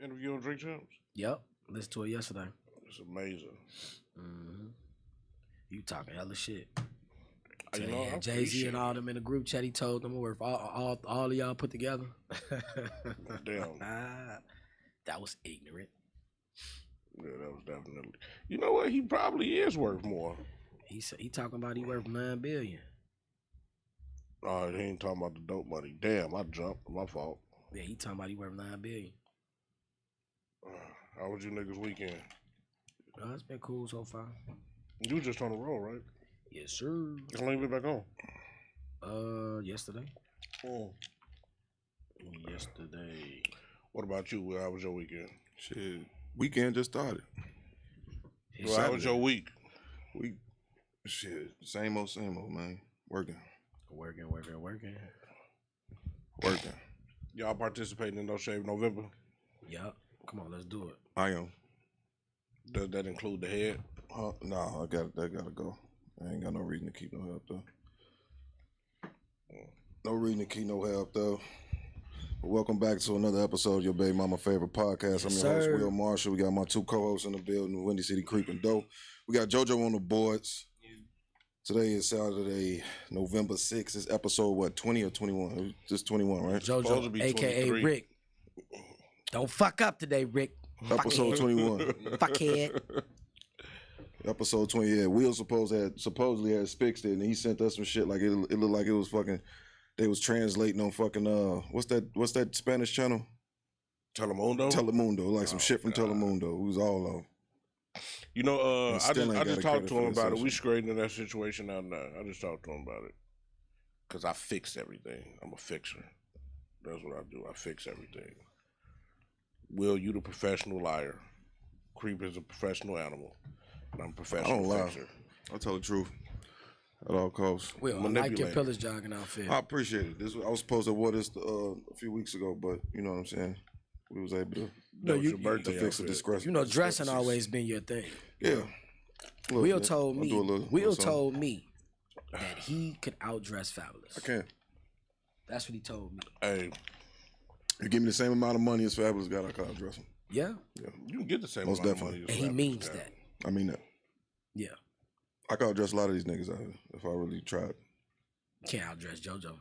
interview on Drink Champs? Yep. Listened to it yesterday. It's amazing. Mm-hmm. You talking hella shit. You know, Jay-Z and all them in the group chat, he told them worth all of y'all put together. Damn. That was ignorant. Yeah, that was definitely. You know what? He probably is worth more. He talking about he worth $9 billion. Oh, he ain't talking about the dope money. Damn, I jumped. My fault. Yeah, he talking about he worth $9 billion. How was your niggas weekend? It's been cool so far. You just on the road, right? Yes, sir. How long you been back on? Yesterday. Oh. Yesterday. What about you? How was your weekend? Shit, weekend just started. Well, how was your week? Shit, same old, man. Working. Y'all participating in No Shave November? Yup. Come on, let's do it. I am. Does that include the head? No, that gotta go. I ain't got no reason to keep no hair up though. No reason to keep no hair up though. But welcome back to another episode of your baby mama favorite podcast. I'm your host, Will Marshall. We got my two co-hosts in the building, Windy City Creeping Dope. We got JoJo on the boards. Today is Saturday, November 6th. It's episode, 20 or 21? Just 21, right? JoJo, a.k.a. Rick. Don't fuck up today, Rick. Episode 21. Fuckhead. Episode 20, yeah. Will supposedly has fixed it, and he sent us some shit like it looked like it was fucking, they was translating on fucking, what's that Spanish channel? Telemundo, like some shit from Telemundo. It was all off. You know, I just talked to him about it. We straightening that situation out now. I just talked to him about it. Because I fix everything. I'm a fixer. That's what I do. I fix everything. Will, you the professional liar. Creep is a professional animal. And I'm a professional fixer. I'll tell the truth at all costs. Will, I like your pillars jogging outfit. I appreciate it. I was supposed to wear this a few weeks ago, but you know what I'm saying? We was able to your birthday to fix the discrepancy. You know, dressing always been your thing. Yeah. Will told me that he could outdress Fabulous. I can. That's what he told me. Hey. You give me the same amount of money as Fabulous got, I can outdress him. Yeah. You can get the same Most amount definitely. of money. And he means that. I mean that. Yeah. I can outdress a lot of these niggas out here if I really tried. Can't outdress JoJo.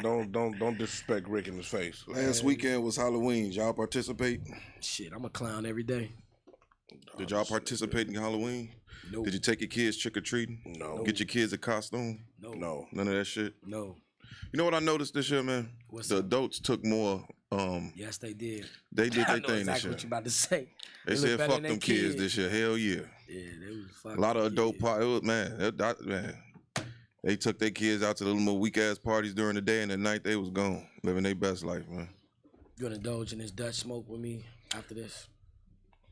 Don't disrespect Rick in his face. Last weekend was Halloween. Y'all participate? Shit, I'm a clown every day. Did y'all participate in Halloween? Nope. Did you take your kids trick-or-treating? No. Get your kids a costume? No. None of that shit? No. You know what I noticed this year, man? The adults took more. Yes, they did. They did their I know thing exactly this year. what you about to say. They said, fuck them kids this year. Hell yeah. Yeah, they was fucking a lot of adult parties. Man. They took their kids out to the little weak-ass parties during the day, and at night they was gone, living their best life, man. You gonna indulge in this Dutch smoke with me after this?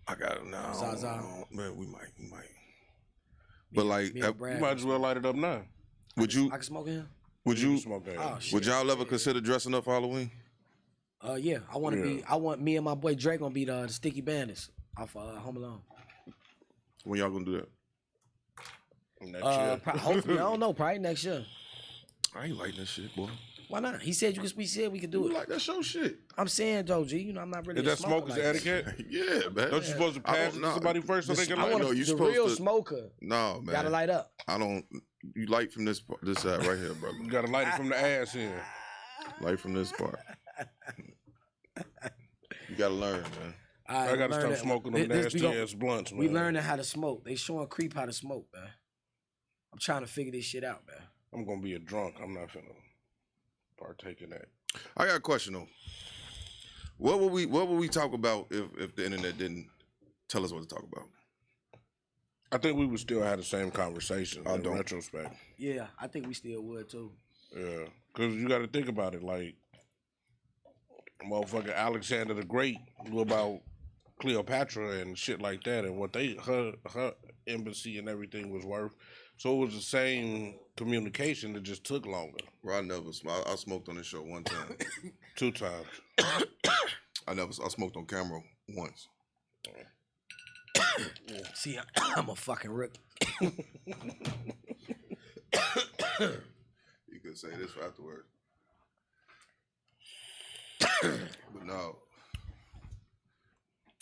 I got it now. Zaza. Man, we might. But like, you might as well light it up now. Would you? I can smoke in here? Would you? Oh, shit. Would y'all ever consider dressing up for Halloween? Yeah. I want me and my boy Drake gonna be the Sticky Bandits off Home Alone. When y'all gonna do that? Next year. Hopefully, I don't know. Probably next year. I ain't like that shit, boy. Why not? He said we said we could do it. You like that show shit? I'm saying though, G. You know I'm not really. Is that smoker's like etiquette? Yeah, man. Don't you supposed to pass it to somebody first so they can light know up? you the supposed real to. Smoker. No, man. Gotta light up. I don't. You light from this side right here, brother. You gotta light it from the ass here. Light from this part. You gotta learn, man. I gotta stop smoking them nasty ass blunts, man. We learning how to smoke. They showing Creep how to smoke, man. I'm trying to figure this shit out, man. I'm gonna be a drunk. I'm not finna partake in that. I got a question though. What would we talk about if the internet didn't tell us what to talk about? I think we would still have the same conversation in retrospect. Yeah, I think we still would too. Yeah, because you got to think about it. Like, motherfucker Alexander the Great knew about Cleopatra and shit like that, and what her embassy and everything was worth. So it was the same communication. It just took longer. Well, I smoked on this show one time. 2 times. I smoked on camera once. See, I'm a fucking rook. You could say this for afterwards. But no.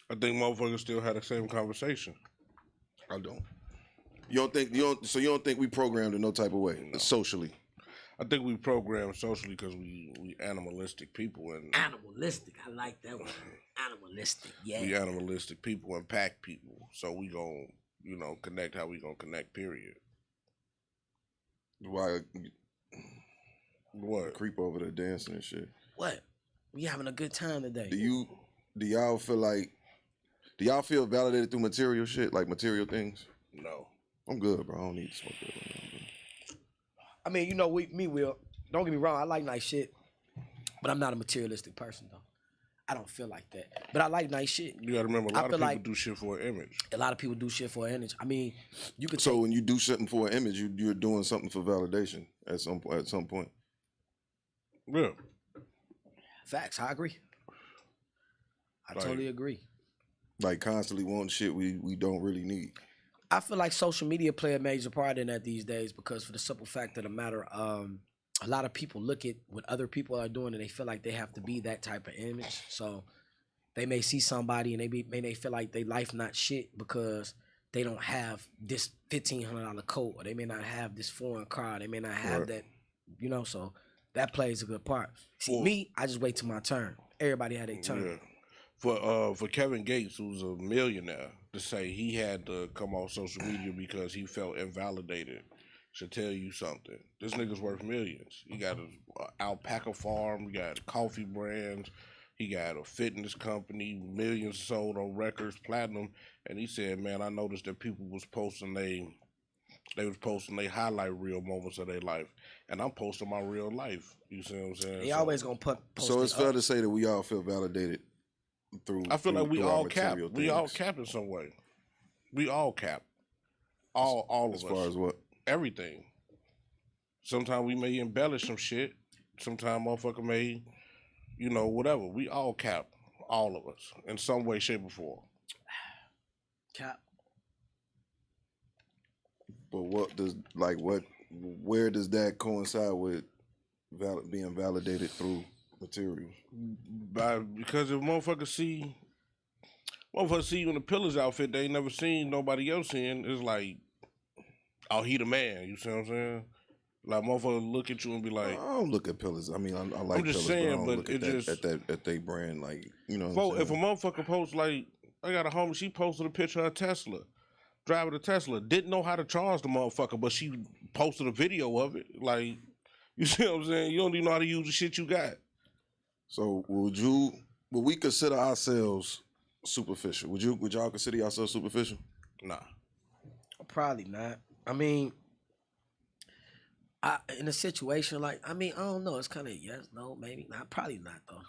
I think motherfuckers still had the same conversation. I don't. You don't think we programmed in no type of way, socially? I think we programmed socially because we animalistic people and animalistic. I like that one. Animalistic, yeah. We animalistic people and pack people, so we gon' connect how we gonna connect. Period. Why? What? Creep over there dancing and shit. What? We having a good time today. Do y'all feel validated through material shit, like material things? No. I'm good, bro. I don't need to smoke that right now. I mean, Will. Don't get me wrong. I like nice shit, but I'm not a materialistic person, though. I don't feel like that. But I like nice shit. You gotta remember, a lot of people do shit for an image. A lot of people do shit for an image. I mean, you could. So when you do something for an image, you're doing something for validation at some point. Yeah. Facts. I agree. I totally agree. Like constantly wanting shit we don't really need. I feel like social media play a major part in that these days because for the simple fact of the matter, a lot of people look at what other people are doing and they feel like they have to be that type of image. So they may see somebody and they feel like their life not shit because they don't have this $1,500 coat, or they may not have this foreign car, they may not have that, so that plays a good part. See, me, I just wait till my turn. Everybody had their turn. Yeah. For Kevin Gates, who's a millionaire, to say he had to come off social media because he felt invalidated should tell you something. This nigga's worth millions. He got an alpaca farm, he got coffee brands, he got a fitness company, millions sold on records, platinum, and he said, man, I noticed that people was posting they was posting their highlight reel moments of their life, and I'm posting my real life. You see what I'm saying? They always gonna post. So it's fair to say that we all feel validated through. I feel like we all cap. We all cap in some way. We all cap. All of us. As far as what? Everything. Sometimes we may embellish some shit. Sometimes motherfucker may, whatever. We all cap. All of us. In some way, shape, or form. Cap. But where does that coincide with being validated through material? Because if motherfuckers see you in the Pillars outfit they ain't never seen nobody else in, it's like, oh, he the man. You see what I'm saying? Like motherfuckers look at you and be like, I don't look at Pillars. I mean, I like Pillars, saying, but I don't look at they brand, like, if a motherfucker posts, like, I got a homie, she posted a picture of a Tesla, driving a Tesla, didn't know how to charge the motherfucker, but she posted a video of it. Like, you see what I'm saying? You don't even know how to use the shit you got. So would we consider ourselves superficial? Would y'all consider yourselves superficial? Nah. Probably not. I mean, in a situation like, I don't know. It's kind of yes, no, maybe not. Probably not though.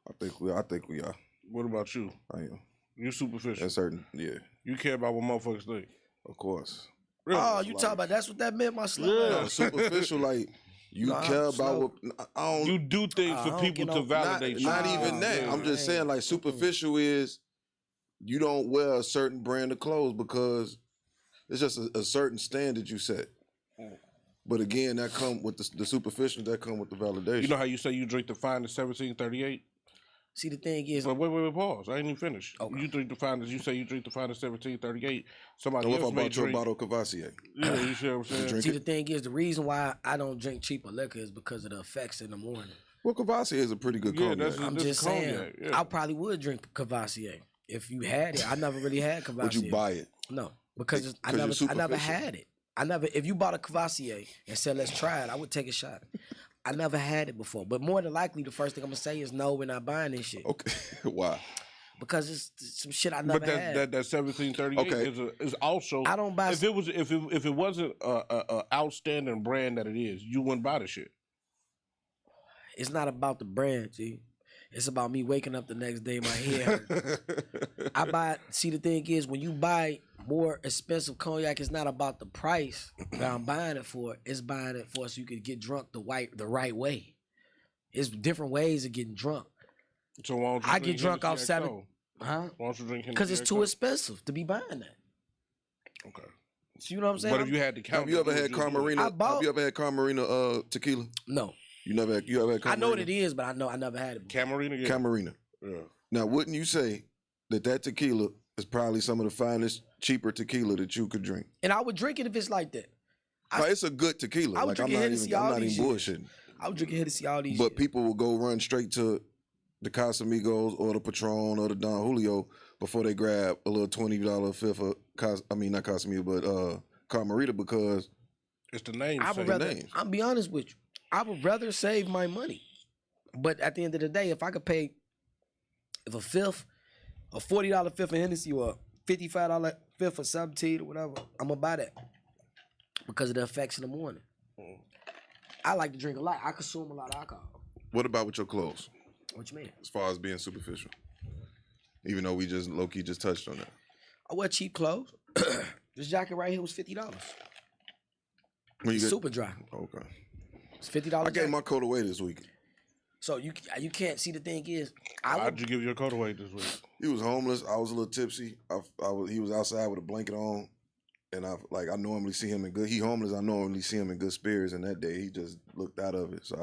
I think we are. What about you? I am. You superficial. That's certain. Yeah. You care about what motherfuckers think. Of course. Really? Oh, you talk about that's what that meant, my slip. Yeah, superficial, like. You care about what I don't. You do things for people to validate you. Not even that. I'm just saying, like, superficial is you don't wear a certain brand of clothes because it's just a certain standard you set. But again, that come with the superficial. That come with the validation. You know how you say you drink the finest 1738? See, the thing is, but wait, pause. I ain't even finished. Okay. You drink the finest. You say you drink the finest 1738. Somebody else may drink. Your bottle of Cavassier? Yeah, you see what I'm saying? See, the thing is, the reason why I don't drink cheaper liquor is because of the effects in the morning. Well, Cavassier is a pretty good cognac. I'm just saying, I probably would drink Cavassier if you had it. I never really had Cavassier. Would you buy it? No, because I never had it. If you bought a Cavassier and said, let's try it, I would take a shot. I never had it before. But more than likely, the first thing I'm going to say is, no, we're not buying this shit. Okay. Why? Because it's some shit I never had. But that 1738 is also... I don't buy... If it wasn't a outstanding brand that it is, you wouldn't buy the shit. It's not about the brand, G. It's about me waking up the next day, my hair hurt. See, the thing is, when you buy more expensive cognac, it's not about the price that I'm buying it for. It's buying it for so you can get drunk the right way. It's different ways of getting drunk. So why don't you I get drunk off 7. Huh? Why don't you drink Hennessy? Because it's too expensive to be buying that. Okay. So you know what I'm saying? But if you had to count... Have you ever had Carmarina? Have you ever had Carmarina tequila? No. You ever had Camarina? I know what it is, but I never had it before. Camarina? Yeah. Camarina. Yeah. Now, wouldn't you say that tequila is probably some of the finest, cheaper tequila that you could drink? And I would drink it if it's like that. It's a good tequila. I would I'm not even bullshitting. I would drink Hennessy all these But years. people will go run straight to the Casamigos or the Patron or the Don Julio before they grab a little $20 fifth of not Casamigo, but Camarita, because it's the name. I'll be honest with you. I would rather save my money. But at the end of the day, if I could pay a $40 fifth of Hennessy or a $55 fifth of 17 or whatever, I'm gonna buy that because of the effects in the morning. I like to drink a lot. I consume a lot of alcohol. What about with your clothes? What you mean? As far as being superficial, even though we just low key just touched on that. I wear cheap clothes. This jacket right here was $50. Super dry. Okay. It's $50. I gave my coat away this week. So you can't see. The thing is, how'd you give your coat away this week? He was homeless. I was a little tipsy. He was outside with a blanket on, and I normally see him in good. He homeless. I normally see him in good spirits, and that day he just looked out of it. So I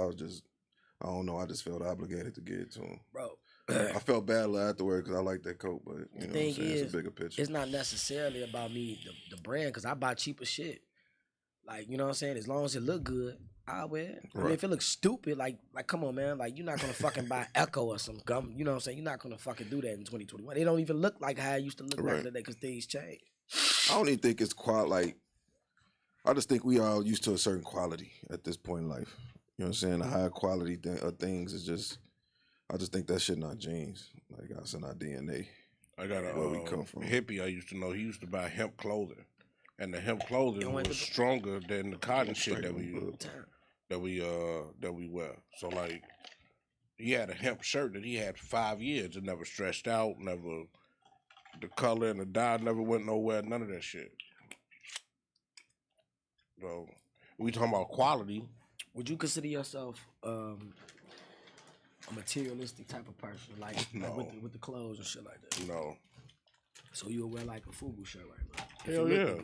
don't know. I just felt obligated to get it to him, bro. I felt bad afterward because I like that coat, but you know what I'm saying? It's a bigger picture. It's not necessarily about me, the brand, because I buy cheaper shit. Like, you know what I'm saying? As long as it look good, I'll wear it. Right. I mean, if it looks stupid, like come on, man. Like, you're not going to fucking buy Echo or some gum. You know what I'm saying? You're not going to fucking do that in 2021. They don't even look like how it used to look back in the day because things change. I don't even think it's I just think we are used to a certain quality at this point in life. You know what I'm saying? The higher quality of things is just, I just think that shit not genes. Like, that's in our DNA. I got where we come from. Hippie I used to know. He used to buy hemp clothing. And the hemp clothing was stronger than the cotton shit that we wear. So like, he had a hemp shirt that he had for 5 years. It never stretched out. The color and the dye never went nowhere. None of that shit. So we talking about quality. Would you consider yourself a materialistic type of person, like with the clothes and shit like that? No. So you would wear like a FUBU shirt right now? Hell yeah.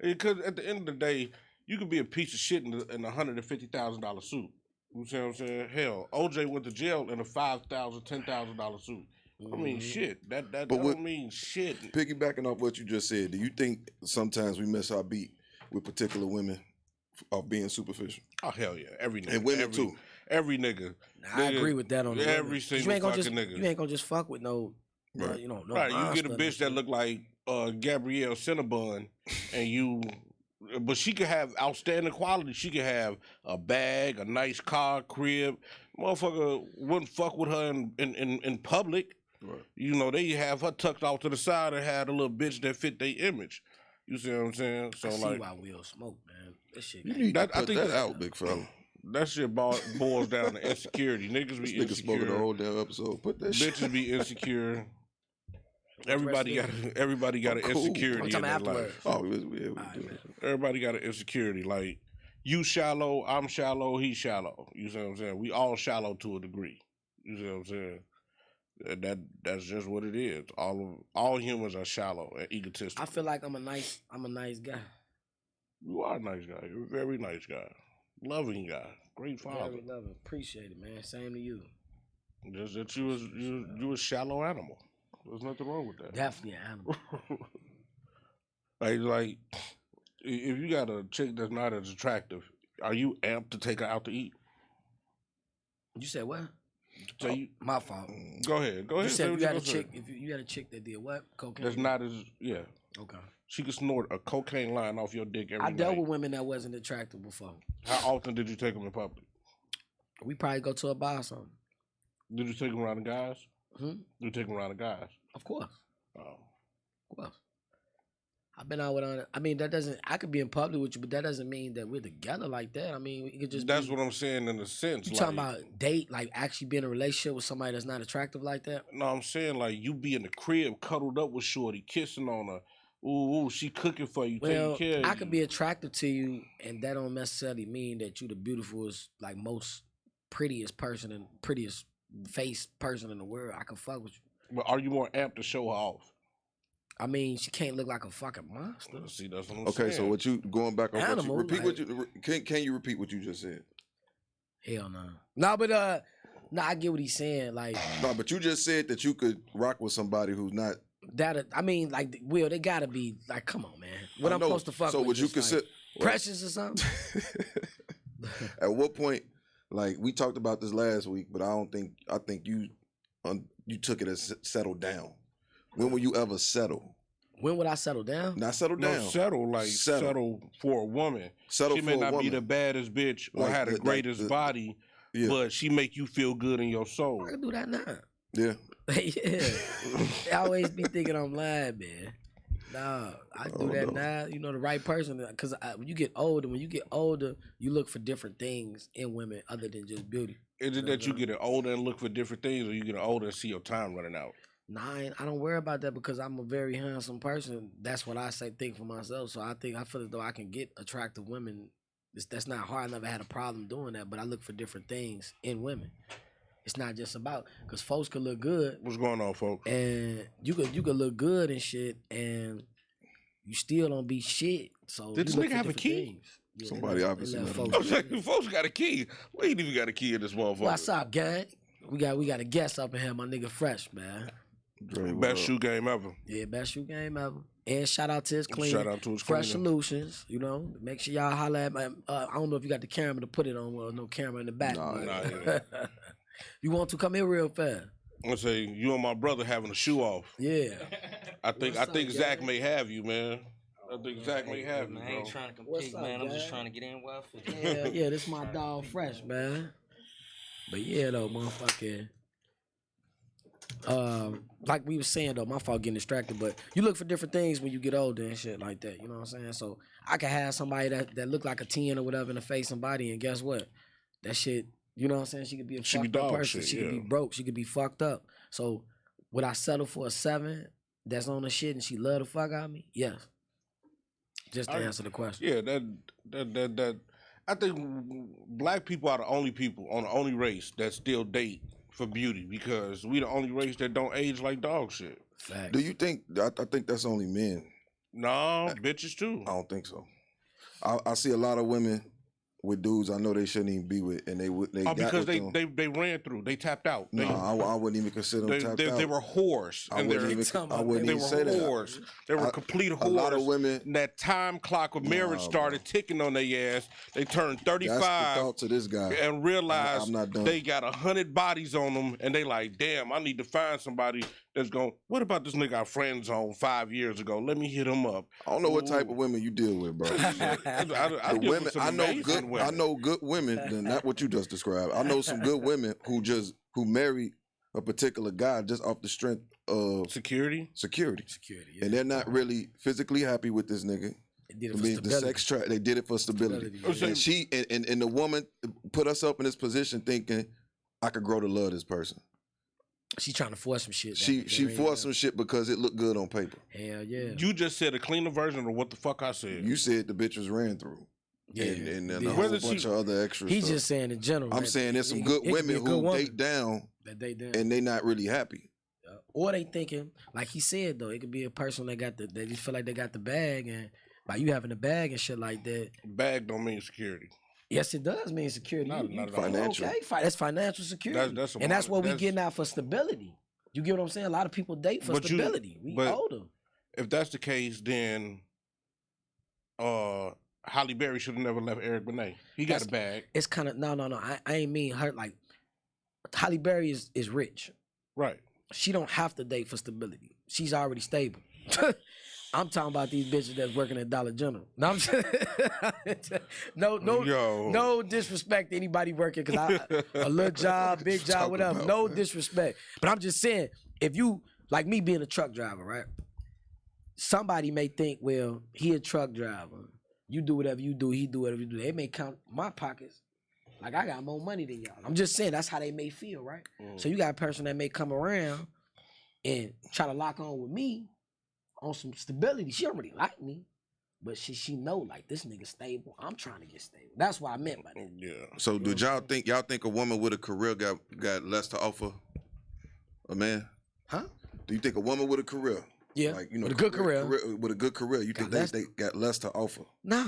Because at the end of the day, you could be a piece of shit in a $150,000 suit. You see what I'm saying? Hell, OJ went to jail in a $5,000, $10,000 suit. I mean, shit. That don't mean shit. Piggybacking off what you just said, do you think sometimes we miss our beat with particular women of being superficial? Oh, hell yeah. Every nigga. And women too. Every nigga. I agree with that on the every single fucking nigga. You ain't gonna just fuck with no, right. No right, you get a bitch that look like Gabrielle Cinnabon, but she could have outstanding quality. She could have a bag, a nice car, crib. Motherfucker wouldn't fuck with her in public. Right. You know, they have her tucked off to the side and had a little bitch that fit their image. You see what I'm saying? So I see like, why we all smoke, man. That shit. You need to put that out, big fella. That shit boils down to insecurity. Niggas be insecure. Niggas smoking the whole damn episode. Put that shit. Bitches be insecure. Everybody got an insecurity in their life. Oh, we do it. Everybody got an insecurity. Like, you shallow, I'm shallow, he's shallow. You see what I'm saying? We all shallow to a degree. You see what I'm saying? That's just what it is. All humans are shallow and egotistical. I feel like I'm a nice guy. You are a nice guy. You're a very nice guy. Loving guy. Great father. Very loving. Appreciate it, man. Same to you. Just that you a shallow animal. There's nothing wrong with that. Definitely an animal. like, if you got a chick that's not as attractive, are you amped to take her out to eat? You said what? So my fault. Go ahead. You said you had a chick. If you had a chick that did what? Cocaine. That's not as Okay. She could snort a cocaine line off your dick every night. I dealt with women that wasn't attractive before. How often did you take them in public? We probably go to a bar or something. Did you take them around the guys? Hmm? You take them around the guys? Of course. Oh. Of course. I've been out with. I mean, that doesn't. I could be in public with you, but that doesn't mean that we're together like that. I mean, it could just. That's what I'm saying in a sense. You talking about date, like actually be in a relationship with somebody that's not attractive like that? No, I'm saying like you be in the crib, cuddled up with Shorty, kissing on her. Ooh, she cooking for you, taking care of you. I could be attractive to you, and that don't necessarily mean that you the beautifulest, like most prettiest person and prettiest face person in the world. I can fuck with you. But are you more amped to show her off? I mean, she can't look like a fucking monster. See, that's what I'm saying. Okay, so what you going back on? Animal, what you repeat? Can you repeat what you just said? Hell no. No, but I get what he's saying. Like, no, but you just said that you could rock with somebody who's not. That I mean, like, Will, they gotta be like, come on, man. What I'm supposed to fuck with? So would you consider Precious or something? At what point? Like we talked about this last week, but I think you took it as settle down. When will you ever settle? When would I settle down? Not settle down. No, settle for a woman. Settle she for may a not woman. be the baddest bitch or have the greatest body, but she make you feel good in your soul. I can do that now. Yeah. Yeah. They always be thinking I'm lying, man. Nah, I do that now. You know, the right person. Because when you get older, you look for different things in women other than just beauty. Is it that you get older and look for different things, or you get older and see your time running out? Nah, I don't worry about that because I'm a very handsome person. That's what I think for myself. So I feel as though I can get attractive women. That's not hard. I never had a problem doing that, but I look for different things in women. It's not just about, because folks could look good. What's going on, folks? And you could look good and shit, and you still don't be shit. So did this nigga have a key? Yeah, somebody obviously. Folks got a key. We ain't even got a key in this motherfucker. What's up, gang? We got a guest up in here, my nigga Fresh, man. Best shoe game ever. Yeah, best shoe game ever. And shout out to his cleaner. Shout out to his Fresh cleaner. Solutions. You know, make sure y'all holler at my. I don't know if you got the camera to put it on. Well, no camera in the back. Nah, yeah. You want to come in real fast? I say you and my brother having a shoe off. Yeah. I think Zach may have you, man. I think Zach may have you, bro. I ain't trying to compete, man. I'm just trying to get in well for you. Yeah, this my dog Fresh, man. But yeah, though, motherfucker. Like we was saying though, my fault getting distracted, but you look for different things when you get older and shit like that. You know what I'm saying? So I could have somebody that look like a 10 or whatever in the face and body, and guess what? That shit, you know what I'm saying? She could be a fucked up person. She could be broke. She could be fucked up. So would I settle for a 7 that's on the shit and she love the fuck out of me? Yes. Just to answer the question. Yeah, that I think black people are the only race that still date for beauty, because we the only race that don't age like dog shit. Fact. Do you think? I think that's only men. No, bitches too. I don't think so. I see a lot of women with dudes I know they shouldn't even be with, and they because they ran through, they tapped out. No, I wouldn't even consider them tapped out. They were whores. I wouldn't even say that. Whores. They were complete whores. A lot of women. That time clock of marriage started ticking on their ass. They turned 35. That's the thought to this guy. And realized I'm not done. They got 100 bodies on them, and they like, damn, I need to find somebody that's going, what about this nigga I friend zoned 5 years ago? Let me hit him up. I don't know what type of women you deal with, bro. I know good women, than not what you just described. I know some good women who marry a particular guy just off the strength of security, yeah. And they're not really physically happy with this nigga. They did it for stability. The sex track, they did it for stability. And she and the woman put herself in this position thinking, I could grow to love this person. She trying to force some shit. She forced some shit because it looked good on paper. Hell yeah. You just said a cleaner version of what the fuck I said. You said the bitch was ran through. Yeah, and a whole bunch of other extras. He's just saying in general. I'm saying there's some good women who date down and they not really happy. Or they thinking, like he said though, it could be a person that they just feel like they got the bag, and by you having the bag and shit like that. Bag don't mean security. Yes, it does mean security. Not financial. Okay, that's financial security. That's what we getting out for stability. You get what I'm saying? A lot of people date for stability. We older. If that's the case, then Halle Berry should have never left Eric Benet. He got a bag. It's kind of no. I ain't mean her. Like Halle Berry is rich. Right. She don't have to date for stability. She's already stable. I'm talking about these bitches that's working at Dollar General. No, I'm just, no disrespect to anybody working, because a little job, big job, whatever. No disrespect. But I'm just saying, if you, like me being a truck driver, right? Somebody may think, well, he a truck driver. You do whatever you do, he do whatever you do. They may count my pockets like I got more money than y'all. I'm just saying that's how they may feel, right? So you got a person that may come around and try to lock on with me on some stability. She don't really like me, but she know like this nigga stable. I'm trying to get stable. That's what I meant by that. Yeah. So did y'all think a woman with a career got less to offer a man? Huh? Do you think a woman with a career? Yeah. Like, you know, with a good career. With a good career, you think they got less to offer? Nah.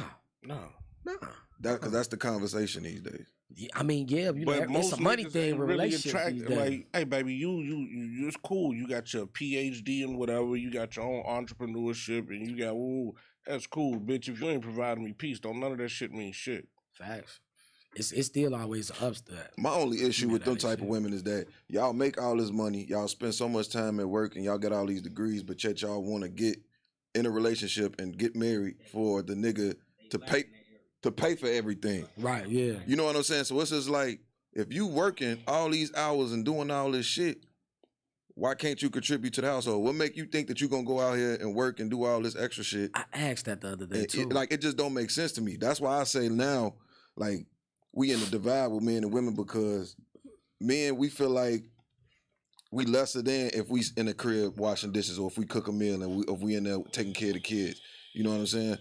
Because that's the conversation these days. Yeah, I mean, yeah, it's a money thing with really relationships. Like, hey, baby, you, it's cool. You got your PhD and whatever. You got your own entrepreneurship, and you got, that's cool, bitch. If you ain't providing me peace, don't none of that shit mean shit. Facts. It's still always ups to that. My only issue with them type of women is that y'all make all this money, y'all spend so much time at work, and y'all get all these degrees, but yet y'all want to get in a relationship and get married for the nigga to pay for everything. Right, yeah. You know what I'm saying? So it's just like, if you working all these hours and doing all this shit, why can't you contribute to the household? What make you think that you're going to go out here and work and do all this extra shit? I asked that the other day, too. It just don't make sense to me. That's why I say now, like, we in a divide with men and women, because men, we feel like we lesser than if we in the crib washing dishes, or if we cook a meal, and if we in there taking care of the kids. You know what I'm saying?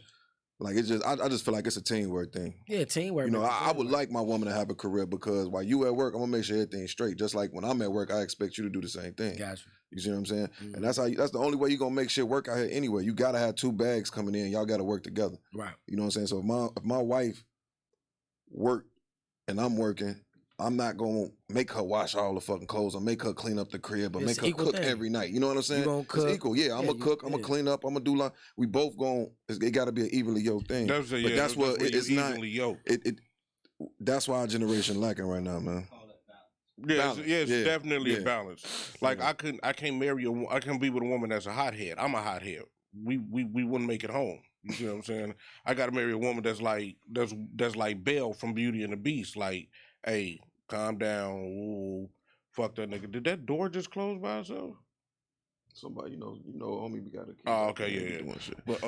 Like, it's just, I just feel like it's a teamwork thing. Yeah, teamwork. You know, I would like my woman to have a career, because while you at work, I'm gonna make sure everything's straight. Just like when I'm at work, I expect you to do the same thing. Gotcha. You see what I'm saying? Mm-hmm. And that's the only way you're gonna make shit work out here anyway. You gotta have two bags coming in. Y'all gotta work together. Right. You know what I'm saying? So if my wife work and I'm working, I'm not gonna make her wash all the fucking clothes or make her clean up the crib or make her cook every night. You know what I'm saying? It's equal. Yeah, I'm gonna cook, I'm gonna clean up, I'm gonna do like, we both it gotta be an evenly yoked thing. That's what it's not. That's why our generation lacking right now, man. Yeah, it's definitely a balance. Like, I can't marry I can't be with a woman that's a hothead. I'm a hothead. We wouldn't make it home. You see what I'm saying? I gotta marry a woman that's like Belle from Beauty and the Beast. Like, hey, calm down. Ooh, fuck that nigga. Did that door just close by itself? Somebody, homie, we got to keep. Oh, okay, yeah. But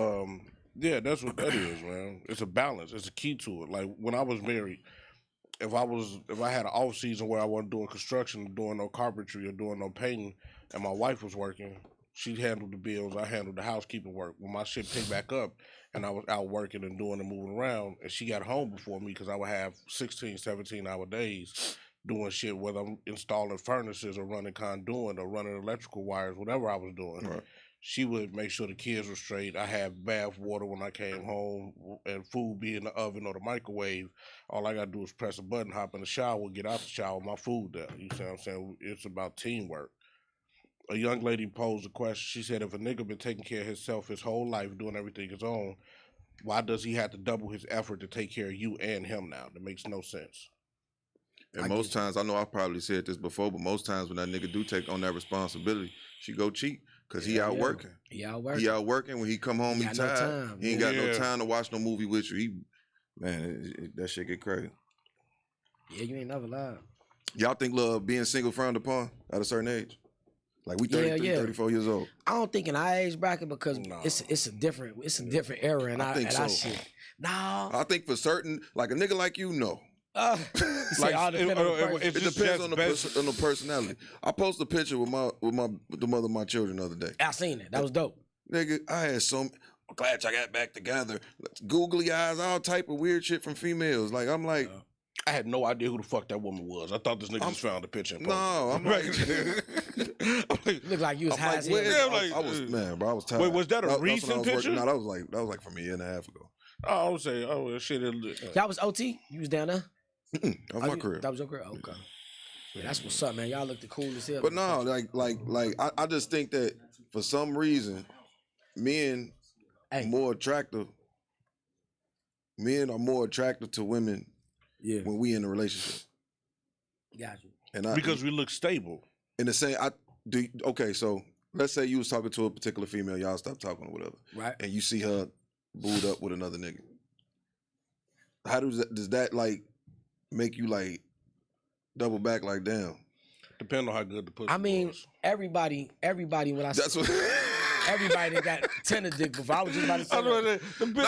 yeah, that's what that is, man. It's a balance. It's a key to it. Like, when I was married, if I had an off season where I wasn't doing construction, doing no carpentry or doing no painting, and my wife was working, she handled the bills, I handled the housekeeping work. When my shit picked back up and I was out working and doing and moving around, and she got home before me, because I would have 16, 17-hour days doing shit, whether I'm installing furnaces or running conduit or running electrical wires, whatever I was doing. Right. She would make sure the kids were straight. I had bath water when I came home, and food be in the oven or the microwave. All I got to do is press a button, hop in the shower, get out the shower, my food there. You see what I'm saying? It's about teamwork. A young lady posed a question. She said, if a nigga been taking care of himself his whole life, doing everything his own, why does he have to double his effort to take care of you and him now? That makes no sense. And most times, I know I've probably said this before, but most times when that nigga do take on that responsibility, she go cheat, because he out working. He out working. When he come home, he tired. He ain't got no time to watch no movie with you. That shit get crazy. Yeah, you ain't never lied. Y'all think being single frowned upon at a certain age? Like, we 33, 34 years old. I don't think in our age bracket, because it's a different era, and I think so. No. I think for certain, like a nigga like you, no. Like, it depends on the personality. I posted a picture with the mother of my children the other day. I seen it. That was dope. Nigga, I had I'm glad y'all got back together. Googly eyes, all type of weird shit from females. Like, I'm like, I had no idea who the fuck that woman was. I thought this nigga just found the picture. No, I'm like, look like you was high as hell. I was tired. Wait, was that a recent picture? No, that was like from a year and a half ago. I would say, shit. That was OT? You was down there? That was my career. That was your career? Okay. Yeah, that's what's up, man. Y'all look the coolest hell. But no, I just think that for some reason, men are more attractive to women when we in a relationship. Got you. And because we look stable. In the same, so let's say you was talking to a particular female, y'all stopped talking or whatever. Right. And you see her booed up with another nigga. How does that like make you like double back, like, damn? Depending on how good the pussy was. everybody when I everybody that got tender dick before. I was just about to say no,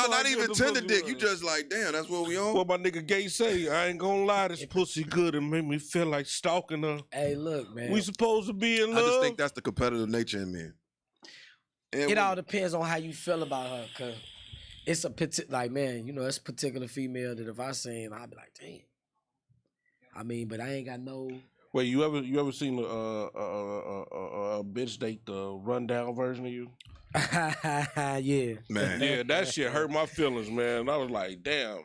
not even tender dick. You just like, damn, that's what we on. What my nigga Gay say, I ain't gonna lie, this pussy good and make me feel like stalking her. Hey, look, man. We supposed to be in love. I just think that's the competitive nature in men. It all depends on how you feel about her, cause it's a it's a particular female that if I seen, I'd be like, damn. I mean, but I ain't got no. Wait, you ever seen a bitch date the rundown version of you? Yeah, man. Yeah, that shit hurt my feelings, man. I was like, damn.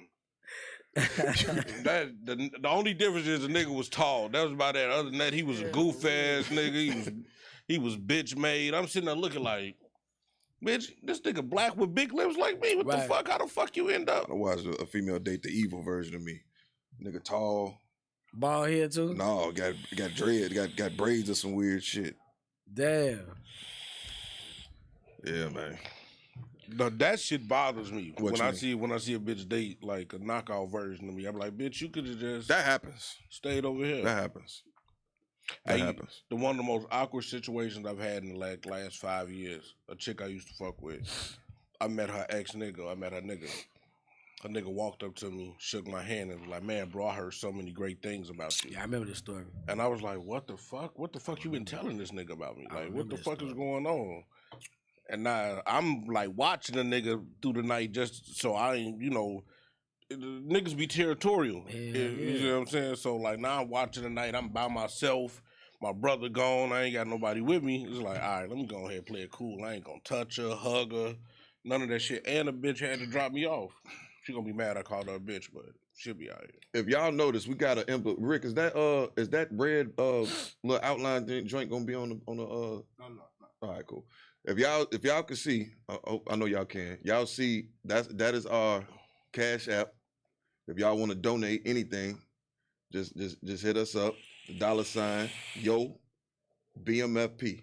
The only difference is the nigga was tall. That was about that. Other than that, he was a goof ass nigga. He was bitch made. I'm sitting there looking like, bitch, this nigga black with big lips like me. What the fuck? How the fuck you end up? I watched a female date the evil version of me. Nigga tall. Bald head too? No, got dread, got braids or some weird shit. Damn. Yeah, man. No, that shit bothers me. When I see a bitch date like a knockout version of me, I'm like, bitch, you could have just that happens. Stayed over here. That happens. That happens. One of the most awkward situations I've had in the last 5 years. A chick I used to fuck with. I met her ex-nigga. I met her nigga. A nigga walked up to me, shook my hand, and was like, man, bro, I heard so many great things about you. Yeah, I remember this story. And I was like, what the fuck? What the fuck you been telling this nigga about me? Like, what the fuck is going on? And now I'm like watching a nigga through the night just so I ain't, niggas be territorial. You know what I'm saying? So like now I'm watching the night, I'm by myself, my brother gone, I ain't got nobody with me. It's like, all right, let me go ahead and play it cool. I ain't gonna touch her, hug her, none of that shit. And the bitch had to drop me off. She gonna be mad I called her a bitch, but she'll be all right. If y'all notice, we got a Rick, is that red little outline joint gonna be on the No. All right, cool. If y'all can see, I know y'all can. Y'all see that is our Cash App. If y'all want to donate anything, just hit us up. The $, yo, BMFP.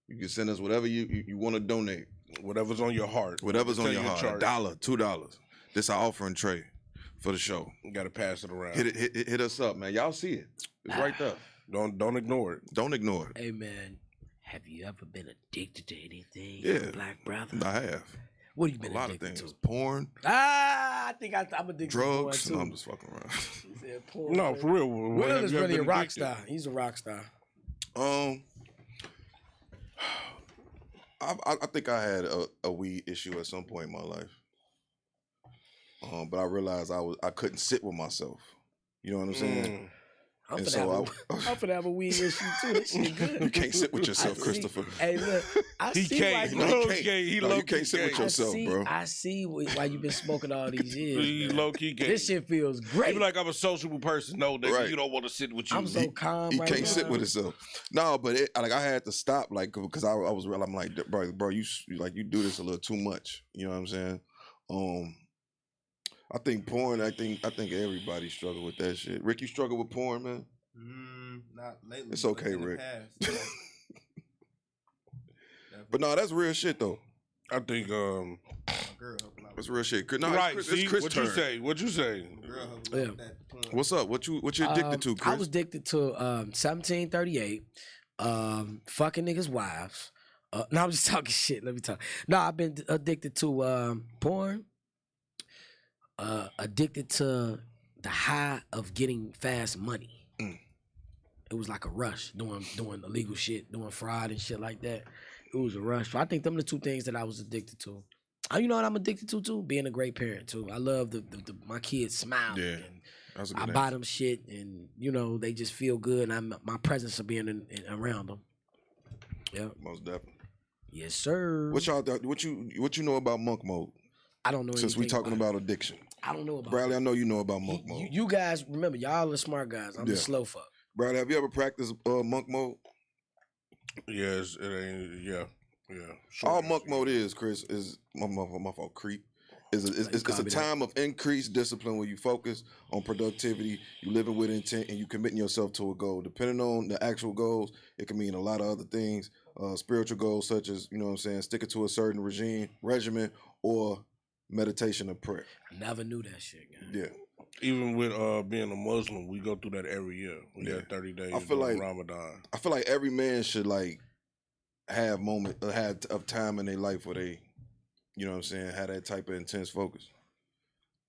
You can send us whatever you want to donate. Whatever's on your heart. Whatever's on your heart. $1, $2. This our offering tray for the show. You gotta pass it around. Hit us up, man. Y'all see it. It's right there. Don't ignore it. Don't ignore it. Hey man. Have you ever been addicted to anything, yeah, black brother? I have. What have you been a lot addicted of things. to? Porn. I think I'm addicted drugs, to porn too. No, I'm just fucking around. He said porn. No, for real. Will is really a rock star. He's a rock star. I think I had a weed issue at some point in my life. But I realized I couldn't sit with myself. You know what I'm saying? I'm finna have a weed issue too. This shit good. You can't sit with yourself, Christopher. Hey, look, he can't. You can't sit with yourself, bro. I see why you've been smoking all these years. He low key can't. This shit feels great. Even like I'm a sociable person, no, that you don't want to sit with you. I'm so calm. He can't sit with himself. No, but I had to stop, like, because I'm like, bro, you do this a little too much. You know what I'm saying? I think porn. I think everybody struggle with that shit. Rick, you struggle with porn, man? Not lately. It's okay, Rick. But no, that's real shit though. I think it's real shit. No, right? It's see, Chris' what turn. you say? What you say? Yeah. What's up? What you addicted to, Chris? I was addicted to 1738. Fucking niggas' wives. No, I'm just talking shit. Let me talk. No, I've been addicted to porn. Addicted to the high of getting fast money. It was like a rush doing illegal shit, doing fraud and shit like that. It was a rush. So I think them are the two things that I was addicted to. You know what I'm addicted to too? Being a great parent too. I love my kids smile. Yeah, and I buy them shit and they just feel good and my presence of being around them. Yeah, most definitely. Yes, sir. What you know about monk mode? I don't know. Since we talking about addiction, I don't know about Bradley. I know you know about monk mode. You guys remember, y'all are smart guys. I'm the slow fuck. Bradley, have you ever practiced monk mode? Yes, it ain't. Yeah. Sure. All monk mode is, Chris, is my fault. Creep. It's a time of increased discipline where you focus on productivity, you living with intent, and you committing yourself to a goal. Depending on the actual goals, it can mean a lot of other things. Spiritual goals such as, sticking to a certain regimen, or meditation and prayer. I never knew that shit, man. Yeah. Even with being a Muslim, we go through that every year. We got 30 days during Ramadan. I feel like every man should have of time in their life where they, have that type of intense focus.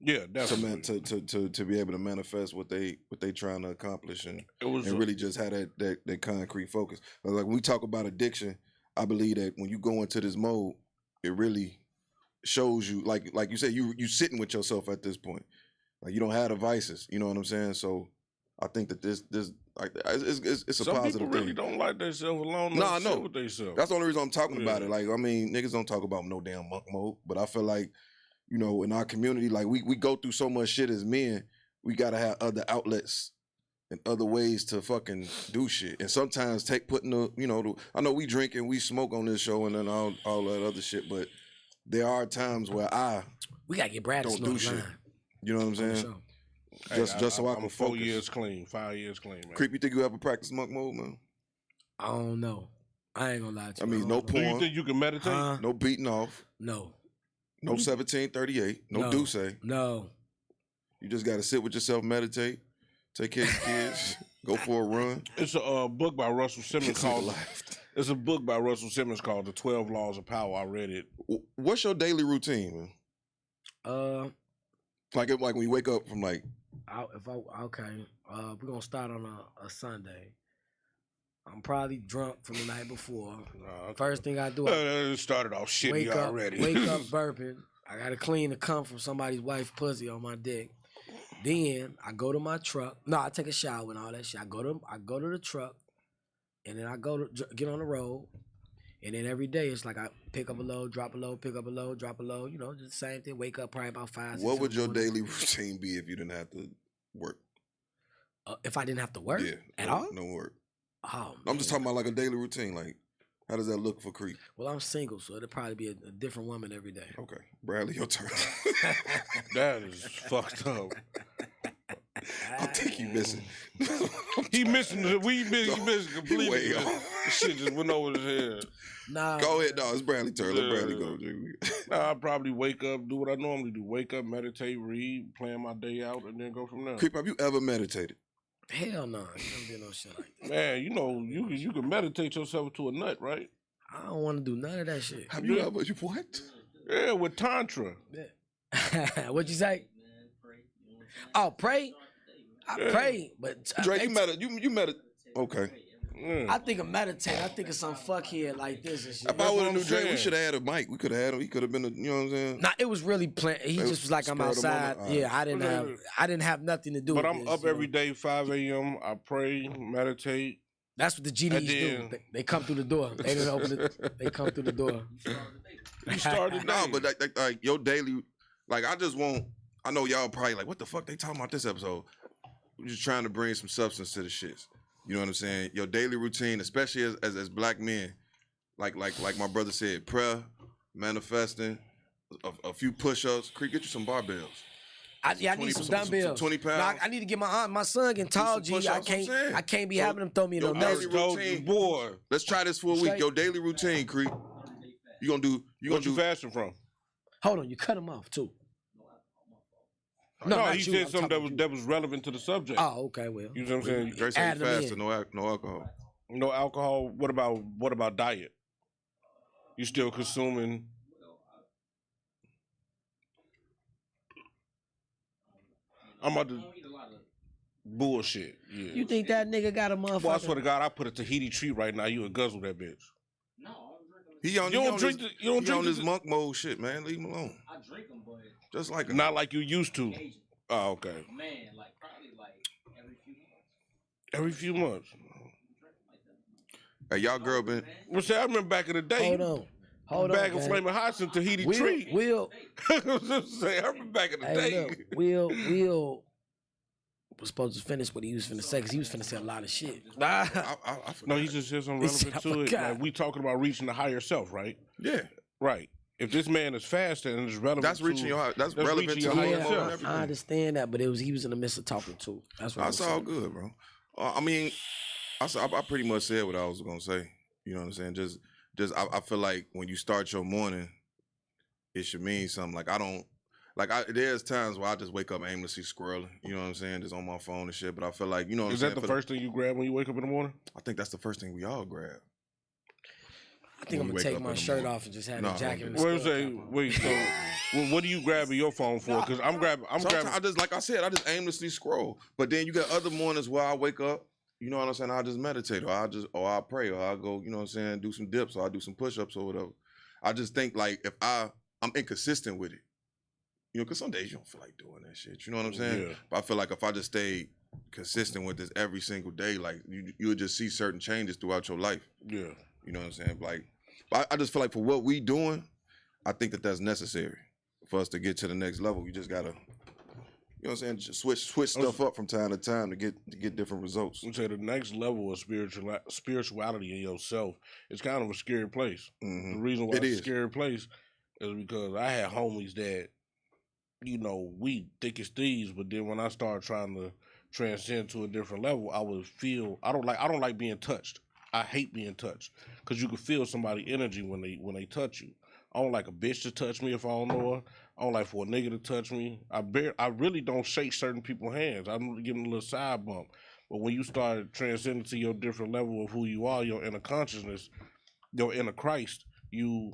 Yeah, definitely. To be able to manifest what they trying to accomplish and really just have that concrete focus. Like when we talk about addiction, I believe that when you go into this mode, it really shows you, like you said, you sitting with yourself at this point. Like you don't have the vices, you know what I'm saying? So I think that this like it's a some positive people really thing. don't like themselves alone. No, I know. With themselves. That's the only reason I'm talking about it. Like, I mean, niggas don't talk about no damn monk mode, but I feel like, you know, in our community, like we go through so much shit as men, we gotta have other outlets and other ways to fucking do shit. And sometimes putting the, you know, I know we drink and we smoke on this show and then all that other shit, but there are times where we gotta get Brad to don't do shit. line. You know what I'm saying? Just so I can focus. 4 years clean, 5 years clean, man. Creep, you think you ever practice monk mode, man? I don't know. I ain't gonna lie to you. I mean, no porn. Do you think you can meditate? No beating off. No. No 1738. No Duce. No. You just gotta sit with yourself, meditate, take care of your kids, go for a run. It's a book by Russell Simmons called. It's a book by Russell Simmons called The 12 Laws of Power. I read it. What's your daily routine, man? Like when you wake up from like. We're gonna start on a Sunday. I'm probably drunk from the night before. First thing I do, it started off shitty already. Wake up burping. I gotta clean the cum from somebody's wife's pussy on my dick. Then I go to my truck. No, I take a shower and all that shit. I go to the truck, and then I go to get on the road. And then every day it's like I pick up a load, drop a load, pick up a load, drop a load. You know, just the same thing. Wake up probably about 5. 6. What would your daily routine be if you didn't have to work? If I didn't have to work at all? No work. Oh, I'm just talking about like a daily routine. Like, how does that look for Creep? Well, I'm single, so it'll probably be a different woman every day. Okay, Bradley, your turn. That is fucked up. I think he missing. He missing completely. Way Shit just went over his head. Nah. Go ahead, dog. It's Bradley turn. Let Bradley go, dude. I'll probably wake up, do what I normally do. Wake up, meditate, read, plan my day out, and then go from there. Creep, have you ever meditated? Hell no. You don't do no shit like that. Man, you know, you can meditate yourself to a nut, right? I don't want to do none of that shit. Have you ever? What? Yeah, with Tantra. Yeah. What'd you say? Oh, pray? I pray, but... Drake, you meditate. Okay. I think of meditate. I think of some fuckhead like this and shit. If I would have knew Drake, we should have had a mic. We could have had him. He could have been you know what I'm saying? Nah, it was really planned. He just was like, I'm outside. Yeah, I didn't have nothing to do with it. But I'm up every day, 5 a.m. I pray, meditate. That's what the GDs do. They come through the door. They didn't open it. They come through the door. You started No, but like your daily, like I know y'all probably like, what the fuck they talking about this episode? We're just trying to bring some substance to the shits. You know what I'm saying? Your daily routine, especially as black men, like my brother said, prayer, manifesting, a few push-ups. Creep, get you some barbells. I need some dumbbells. 20 pounds. Nah, I need to get my son getting tall, G. I can't be having him throw me no nuts. Routine, boy. Let's try this for a week. Your daily routine, Creep. You gonna do? What you fasting from? Hold on, you cut him off too. No, he said something that was relevant to the subject. Oh, okay, well. You know what I'm saying? Drake said fasting, no alcohol. No alcohol. What about diet? You still consuming? I'm about to bullshit. Yeah. You think that nigga got a motherfucker? Well, I swear to God, I put a Tahiti treat right now. You would guzzle that bitch. No, I'm drinking. You don't drink this monk mode shit, man. Leave him alone. I drink them, but just like not like you used to. Oh, okay. Man, like probably like every few months. Every few months. Hey, y'all girl been. Well, see, I remember back in the day. Hold on. Bag of Flaming Hots and Tahiti treat. I remember back in the day. Look, Will was supposed to finish what he was finna say because he was finna say a lot of shit. No, he just said something relevant to it. Like, we talking about reaching the higher self, right? Yeah. Right. If this man is fasting and is relevant, that's reaching your high. That's relevant to your higher self. I understand that, but he was in the midst of talking too. That's all good, bro. I mean, I pretty much said what I was gonna say. You know what I'm saying? I feel like when you start your morning, it should mean something. There's times where I just wake up aimlessly scrolling. You know what I'm saying? Just on my phone and shit. But I feel like, you know what I'm saying? Is that the first thing you grab when you wake up in the morning? I think that's the first thing we all grab. I think I'm gonna take my shirt off and just have a jacket. Wait, so what do you grab your phone for? Because I'm grabbing. I just, like I said, I just aimlessly scroll. But then you got other mornings where I wake up. You know what I'm saying? I just meditate, or I pray, or I go, you know what I'm saying, do some dips, or I do some push-ups or whatever. I just think like if I'm inconsistent with it, you know, because some days you don't feel like doing that shit. You know what I'm saying? Yeah. But I feel like if I just stay consistent with this every single day, like you'll just see certain changes throughout your life. Yeah. You know what I'm saying? Like, I just feel like for what we doing, I think that's necessary for us to get to the next level. You just gotta, you know what I'm saying, just switch stuff up from time to time to get different results. I'm saying the next level of spirituality in yourself is kind of a scary place. Mm-hmm. The reason why it's a scary place is because I had homies that, you know, we thick as thieves, but then when I started trying to transcend to a different level, I would feel I don't like being touched. I hate being touched because you can feel somebody's energy when they touch you. I don't like a bitch to touch me if I don't know her. I don't like for a nigga to touch me. I really don't shake certain people's hands. I'm giving a little side bump. But when you start transcending to your different level of who you are, your inner consciousness, your inner Christ, you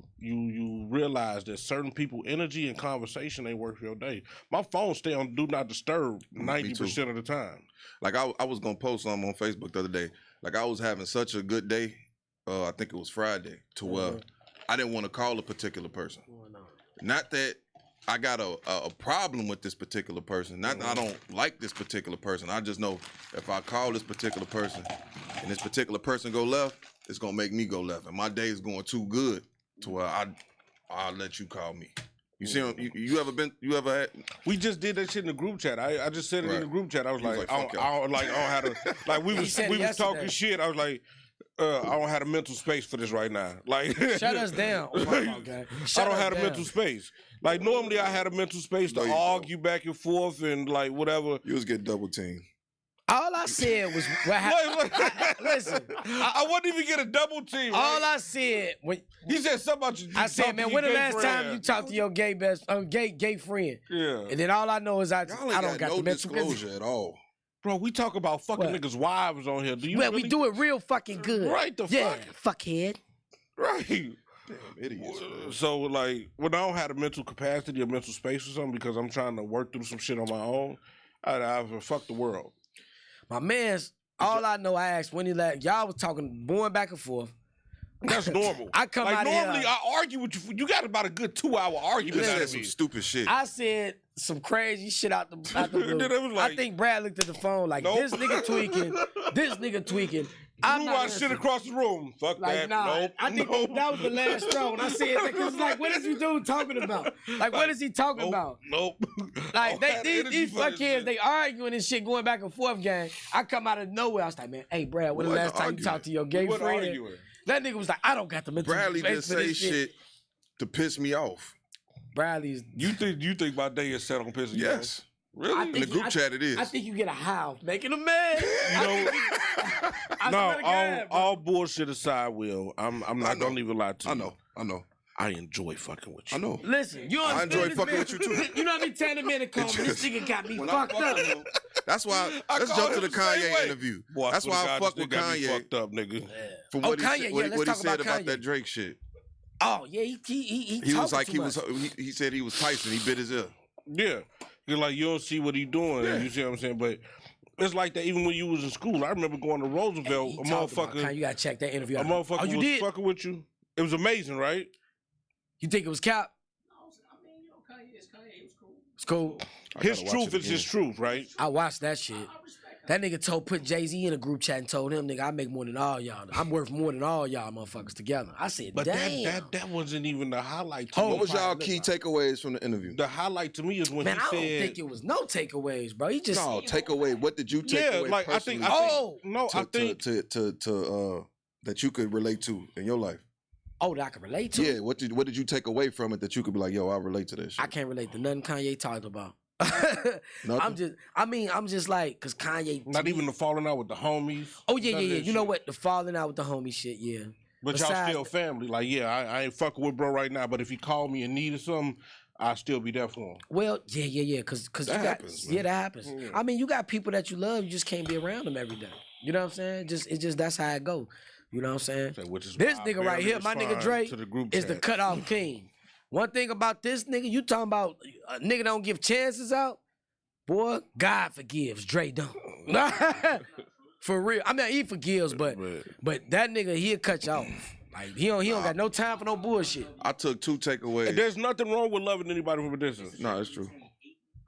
realize that certain people' energy and conversation ain't work for your day. My phone stay on do not disturb 90% of the time. Like I was gonna post something on Facebook the other day. Like I was having such a good day. I think it was Friday to where I didn't want to call a particular person. Not that I got a problem with this particular person. Not that I don't like this particular person. I just know if I call this particular person and this particular person go left, it's gonna make me go left. And my day is going too good to where I'll let you call me. You see, you ever had? We just did that shit in the group chat. I just said it in the group chat. I was like, I don't have to. Like we was talking shit. I was like, I don't have a mental space for this right now. Like, shut us down. I don't have a mental space. Like normally, I had a mental space to argue back and forth and like whatever. You was getting double teamed. All I said was, listen, I wouldn't even get a double team. All I said when he said something about you. I said, man, when the last time you talked to your gay friend? Yeah. And then all I know is I don't got no the mental disclosure at all. Bro, we talk about fucking niggas' wives on here. Do you? Well, really? We do it real fucking good. Right the fuck, fuckhead. Right. Damn, idiots. So like, when I don't have the mental capacity or mental space or something because I'm trying to work through some shit on my own, I fuck the world. My man's, all I know, I asked when he left. Y'all was talking, going back and forth. That's normal. I come like out normally here, I argue with you. You got about a good 2-hour argument. You said some stupid shit. I said some crazy shit out the blue. Like, I think Brad looked at the phone like, this nigga tweaking. I blew my shit across the room. Fuck like, that. Nah, nope. I think that was the last straw. And I said, because like, what is he dude talking about? Like, what is he talking about? Nope. Like, these fuckheads, they arguing and shit, going back and forth, gang. I come out of nowhere. I was like, man, hey, Brad, when the last time you talked to your gay friend? Arguing. That nigga was like, I don't got the mental Bradley just say shit to piss me off. Bradley's. You think my day is set on pissing you off? Yes. Really? In the group chat, it is. I think you get a howl making a man. You know, all bullshit aside, Will. I'm not gonna even lie to you. I know. I enjoy fucking with you. I know. Listen, you I enjoy fucking with you too. You know what I mean? 10 a minute call me. This nigga got me fucked up. That's why. Let's jump to the Kanye interview. Boy, that's why I fuck with Kanye. Fucked up, nigga. Yeah. From what he said about that Drake shit. Oh yeah, he was like he said he was Tyson. He bit his ear. Yeah. You're like, you don't see what he doing. Yeah. You see what I'm saying? But it's like that even when you was in school. I remember going to Roosevelt. A motherfucker. You gotta check that interview out. A motherfucker was fucking with you. It was amazing, right? You think it was cap? No, I mean, you know, Kanye is Kanye. It was cool. It's cool. His truth is his truth, right? I watched that shit. That nigga put Jay-Z in a group chat and told him, nigga, I make more than all y'all. I'm worth more than all y'all motherfuckers together. I said, but damn. That wasn't even the highlight to me. What was y'all key takeaways from the interview? The highlight to me is when he said... I don't think it was no takeaways, bro. He just... No, takeaway. What did you take away like, personally? I think... that you could relate to in your life? Oh, that I could relate to? Yeah, what did you take away from it that you could be like, yo, I relate to this shit? I can't relate to nothing Kanye talked about. I'm just like, cause Kanye. Not even the falling out with the homies. Oh yeah. You know what? The falling out with the homie shit, yeah. But y'all still family. Like, yeah, I ain't fucking with bro right now, but if he called me and needed something, I'll still be there for him. Well, yeah. Cause that happens. Yeah, that happens. Yeah. I mean, you got people that you love, you just can't be around them every day. You know what I'm saying? It's just that's how it go. You know what I'm saying? This nigga right here, my nigga Drake, is the cutoff king. One thing about this nigga, you talking about a nigga don't give chances out? Boy, God forgives, Dre don't. For real. I mean, he forgives, but that nigga, he'll cut you off. Like, he don't got no time for no bullshit. I took 2 takeaways. And there's nothing wrong with loving anybody from a distance. No, that's true.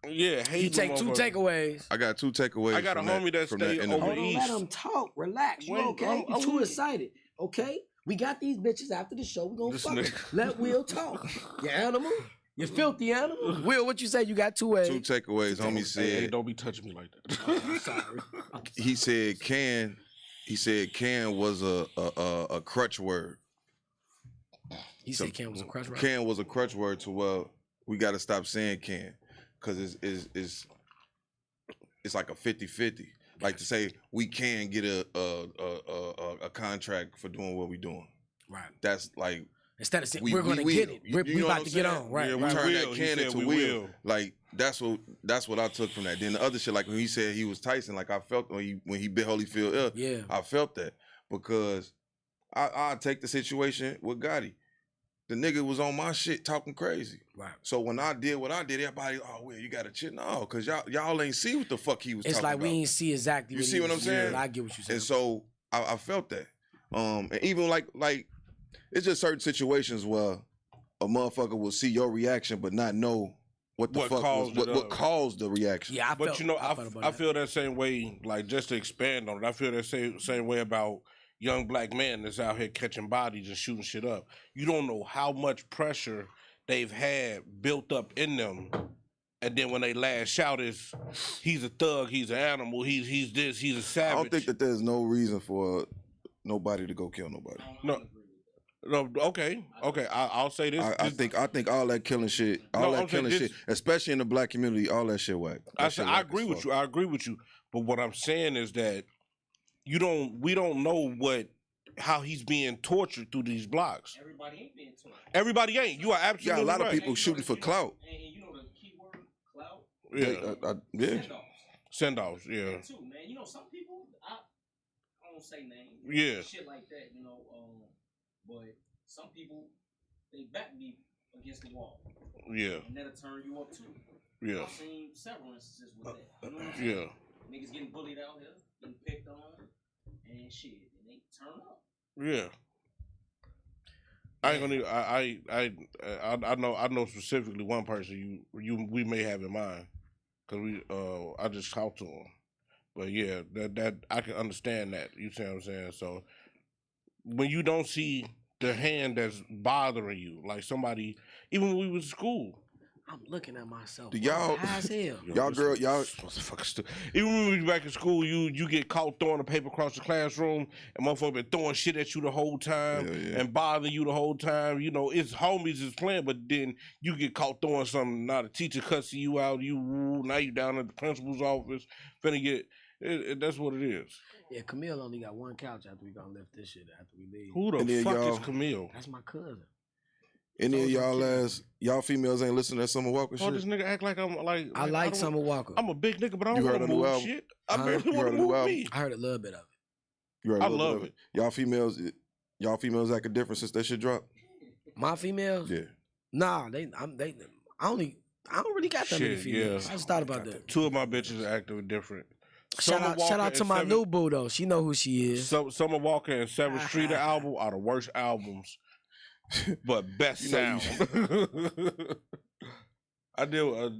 Yeah, hate you take 2 takeaways. I got 2 takeaways. I got a homie that stay over east. Let him talk. Relax. You okay? You too excited. Okay? We got these bitches after the show. We gonna fuck. Let Will talk. You animal? You filthy animal. Will, what you say? You got 2 eggs. 2 takeaways. Homie said, hey, don't be touching me like that. I'm sorry. He said can was a crutch word. He said can was a crutch word? Can was a crutch word to, well, we got to stop saying can. Because it's like a 50-50. Like to say we can get a contract for doing what we're doing. Right. That's like, instead of saying we're going to get it, we about to get on. Right. Yeah, we turn that can into will. Like that's what I took from that. Then the other shit, like when he said he was Tyson, like I felt when he bit Holyfield up. Yeah. I felt that because I take the situation with Gotti. The nigga was on my shit talking crazy. Right. So when I did what I did, everybody, oh, well, you got to chill. No, because y'all ain't see what the fuck he was talking about. It's like we ain't see exactly you see what I'm saying? I get what you're saying. And so I felt that. And even like it's just certain situations where a motherfucker will see your reaction but not know what caused the reaction. Yeah, I feel that same way, like just to expand on it, I feel that same way about young black men that's out here catching bodies and shooting shit up. You don't know how much pressure they've had built up in them, and then when they last shout is, he's a thug, he's an animal, he's this, he's a savage. I don't think that there's no reason for nobody to go kill nobody. No, okay. I'll say this. I think all that killing shit, shit, especially in the black community, all that shit whack. I agree with you. I agree with you. But what I'm saying is that we don't know how he's being tortured through these blocks. Everybody ain't being tortured. Everybody ain't. You are absolutely right. You got a lot of people shooting for clout. And you know the key word, clout? Yeah. Send-offs, yeah. That too, man. You know, some people, I won't say names. Yeah. Shit like that, you know. But some people, they back me against the wall. Yeah. And that'll turn you up too. Yeah. I've seen several instances with that. You know what I'm saying? Yeah. Niggas getting bullied out here, getting picked on, and shit, and they turn up. Yeah. I ain't gonna. I know specifically one person we may have in mind, cause I just talked to him, but yeah, that I can understand that. You see what I'm saying? So when you don't see the hand that's bothering you, like somebody, even when we was in school. I'm looking at myself. Y'all, high as hell. y'all. Even when we was back in school, you get caught throwing a paper across the classroom, and motherfucker been throwing shit at you the whole time and bothering you the whole time. You know, it's homies is playing, but then you get caught throwing something. Now the teacher cussing you out. Now you down at the principal's office, finna get. That's what it is. Yeah, Camille only got one couch after we gonna lift this shit after we leave. Who the fuck is Camille? That's my cousin. Any of y'all females ain't listening to that Summer Walker shit? This nigga act like I'm like. I like Summer Walker. I'm a big nigga, but I don't want to move shit. I barely want to move me. I heard a little bit of it. You heard I love it. Y'all females acting different since that shit dropped. My females? Yeah. Nah, I don't really got that many females. Yeah. I just thought about that. 2 of my bitches are acting different. Shout out to my new boo though. She know who she is. Summer Walker and 7th Street album are the worst albums. But best sound. I do.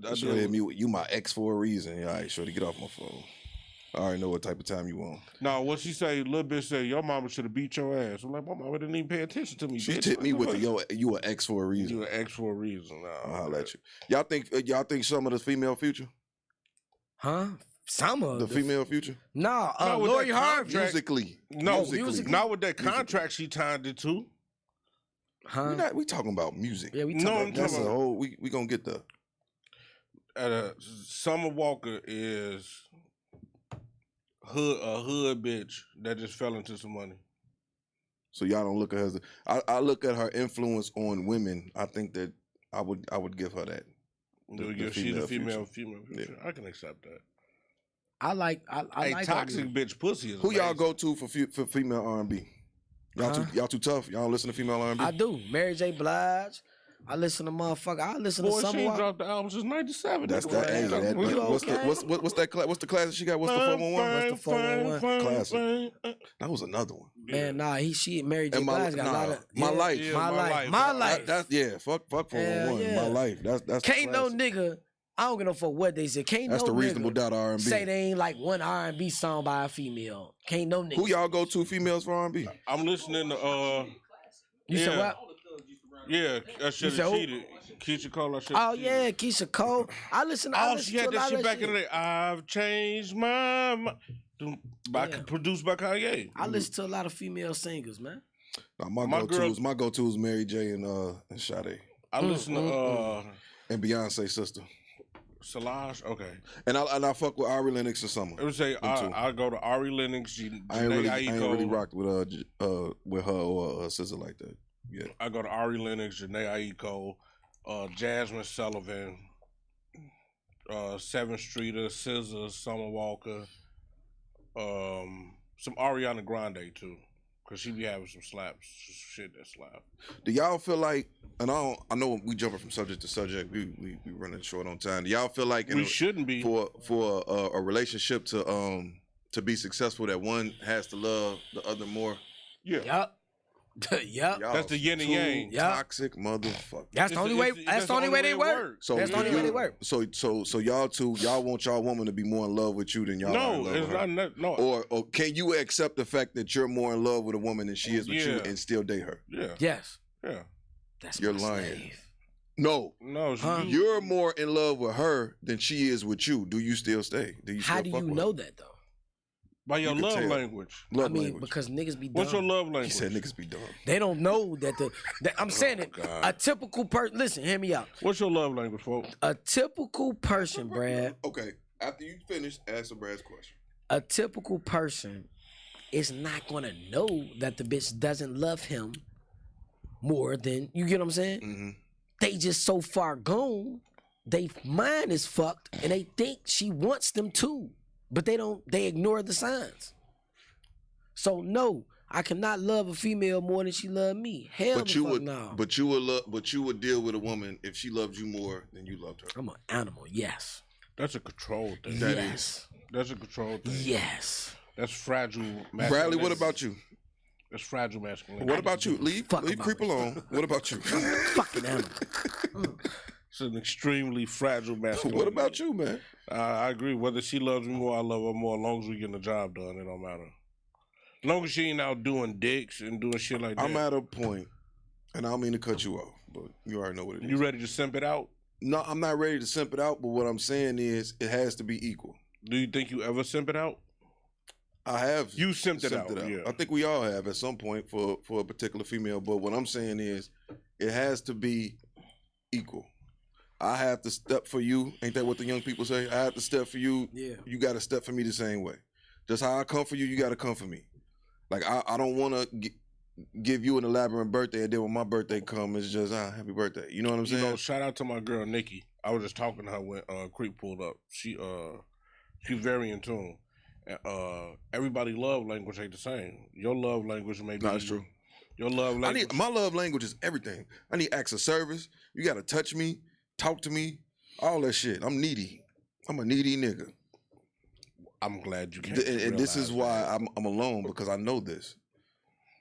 You my ex for a reason. All right, shorty, get off my phone. I already know what type of time you want. No, what she say? Little bitch say your mama should have beat your ass. I'm like, my mama didn't even pay attention to me. She tipped me with you an ex for a reason. You an ex for a reason. I'll holler at you. Y'all think some of the female future? Huh? Some of the female future? No, Lori Harvey. Musically. No, not with that contract she tied it to. Huh? We talking about music. Yeah, we talking that's a whole. We gonna get the. Summer Walker is a hood bitch that just fell into some money. So y'all don't look at her as I look at her influence on women. I think that I would give her that. She's a female future. Yeah. I can accept that. I like toxic bitch pussy is who amazing. Y'all go to for female R&B? Y'all too tough. Y'all don't listen to female R&B? I do. Mary J. Blige. I listen to motherfucker. I listen to Summer Walker. She dropped the album since '97. That's that. Hey, what's the classic she got? What's the 411? What's the 411? Classic. That was another one. Man, Mary J. Blige got a lot of My Life. My Life. Fuck 411. Yeah. My Life. That's can't no nigga. I don't give no fuck what they say. That's the Reasonable Doubt R&B. Say they ain't like one R&B song by a female. Can't no nigga. Who y'all go to females for R&B? I'm listening to You said what? Yeah, I should have cheated. Keisha Cole, that shit. Oh yeah, Keisha Cole. I listen Oh, to she had that shit back in the day. I've changed my mind. Produced by Kanye. I listen to a lot of female singers, man. Now, my go-to is Mary J and Sade. I listen to and Beyonce's sister. Solange, okay. And I fuck with Ari Lennox or something. I would say I go to Ari Lennox. I ain't really rocked with her or a sister like that. Yeah. I go to Ari Lennox, Janae Aiko, Jasmine Sullivan, Seven Streeter, SZA, Summer Walker, some Ariana Grande too. Cause she be having some shit that slap. Do y'all feel like, and I know we jumping from subject to subject, we running short on time. Do y'all feel like shouldn't be for a relationship to be successful that one has to love the other more? Yeah. Yep. Yep. That's the yin and yang. Toxic motherfucker. That's the only way. That's the only way they work. So that's the only way they work. So y'all want y'all woman to be more in love with you than y'all are in love with her. No. Or can you accept the fact that you're more in love with a woman than she is with you and still date her? Yeah. Yes. Yeah. That's you're lying. Slave. No. You're more in love with her than she is with you. Do you still stay? How do you know that though? By your love language. Because niggas be dumb. What's your love language? He said niggas be dumb. They don't know that I'm saying it. God. A typical person. Listen, hear me out. What's your love language, folks? A typical person, Brad. Okay. After you finish, answer Brad's question. A typical person is not gonna know that the bitch doesn't love him more than you get what I'm saying? Mm-hmm. They just so far gone, they mind is fucked, and they think she wants them too. But they ignore the signs. So no, I cannot love a female more than she loved me. Hell no. But you would deal with a woman if she loved you more than you loved her. I'm an animal, yes. That's a control thing. Yes. That's a control thing. Yes. That's fragile masculinity. Bradley, what about you? That's fragile masculinity. What about you? Leave creep alone. What about you? Fucking animal. It's an extremely fragile masculinity. What about you, man? I agree. Whether she loves me more, I love her more. As long as we getting the job done, it don't matter. As long as she ain't out doing dicks and doing shit like that. I'm at a point, and I don't mean to cut you off, but you already know what it is. You ready to simp it out? No, I'm not ready to simp it out, but what I'm saying is it has to be equal. Do you think you ever simp it out? I have. You simped it out. Yeah. I think we all have at some point for a particular female, but what I'm saying is it has to be equal. I have to step for you. Ain't that what the young people say? I have to step for you. Yeah. You got to step for me the same way. Just how I come for you, you got to come for me. Like, I don't want to give you an elaborate birthday, and then when my birthday comes, it's just, happy birthday. You know what I'm saying? You know, shout out to my girl, Nikki. I was just talking to her when Creep pulled up. She very in tune. Everybody love language ain't the same. Your love language may be... No, that's true. Your love language... My love language is everything. I need acts of service. You got to touch me. Talk to me, all that shit. I'm needy. I'm a needy nigga. I'm glad you came. And this is why I'm alone, because I know this.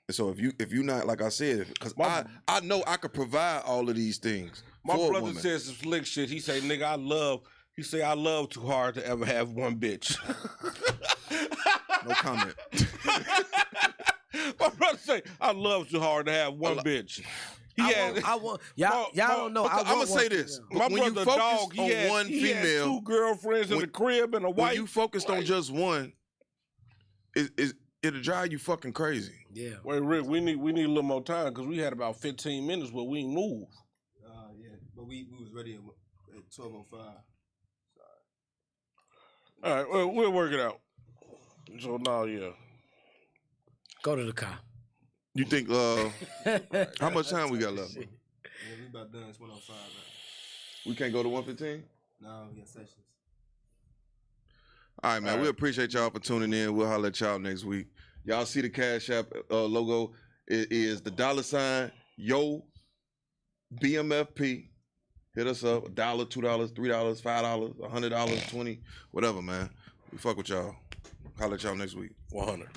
And so if you not, like I said, because I know I could provide all of these things. My brother says some slick shit. He say, nigga, I love too hard to ever have one bitch. No comment. My brother say, I love too hard to have one bitch. Y'all don't know. I'm gonna say this. My brother dog, he had one female, had two girlfriends in the crib and a wife. When you focused on just one, it'll drive you fucking crazy. Yeah. Wait, Rick, we need a little more time because we had about 15 minutes where we moved. Yeah, but we was ready at 12:05. Sorry. All right, well, we'll work it out. So now, yeah. Go to the car. You think how much time we got left? Yeah, we about done. It's 1:05 now. We can't go to 1:15? No, we got sessions. All right, man. All right. We appreciate y'all for tuning in. We'll holler at y'all next week. Y'all see the Cash App logo. It is the $ yo BMFP. Hit us up. $1, $2, $3, $5, $100, $20, whatever, man. We fuck with y'all. Holler at y'all next week. 100.